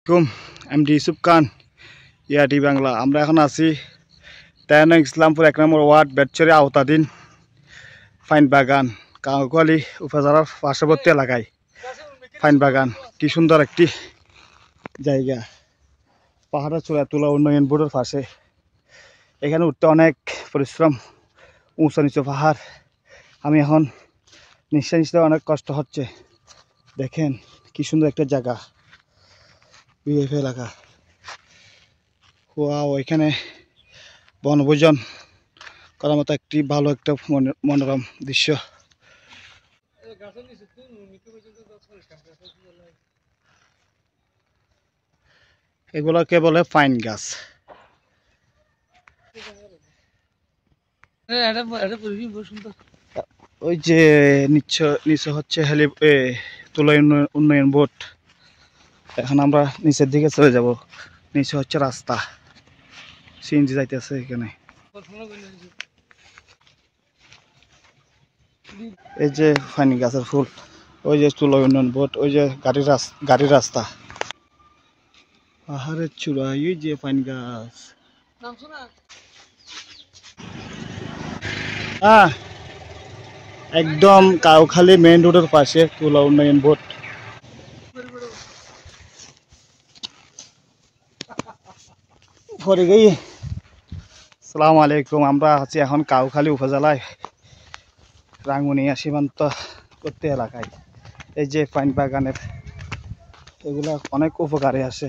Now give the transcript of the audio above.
কুম এমডি ইউসুফ খান ইয়াটি বাংলা। আমরা এখন আছি তেয়ানো ইসলামপুর 1 নম্বর ওয়ার্ড বেটচরি আওতাধীন ফাইন বাগান কাউখালী উপজেলার পার্শ্ববর্তী এলাকায় ফাইন বাগান। কি সুন্দর একটি জায়গা, পাহাড়ের চূড়া তুলা উন্নয়ন বোর্ডের পাশে। এখানে উঠতে অনেক পরিশ্রম, উঁচু নিচু পাহাড়। আমি এখন নিঃশ্বাস নিতে অনেক কষ্ট হচ্ছে। দেখেন কি সুন্দর একটা জায়গা, বিএফ এলাকা। ওয়াও, এখানে বনভোজন করার মতো একটি ভালো একটা মনোরম দৃশ্য। এগুলোকে বলে পাইন গাছ। ওই যে নিচে হচ্ছে তুলা উন্নয়ন বোর্ড। এখন আমরা নিচের দিকে চলে যাব। নিচে হচ্ছে রাস্তা, সিএনজি যাইতেছে এখানে। এই যে ফাইন গাছের ফুল, ওই যে তুলা উন্নয়ন বোর্ড, ওই যে গাড়ির রাস্তা, পাহাড়ের চূড়া, এই যে ফাইন গাছ। হ্যাঁ, একদম কাউখালী মেইন রোডের পাশে তুলা উন্নয়ন বোর্ড। আসসালামু আলাইকুম। আমরা আছি এখন কাউখালী উপজেলায় রাঙ্গুনিয়া সীমান্তবর্তী এলাকায়। এই যে পাইন বাগানের, এগুলা অনেক উপকারে আসে।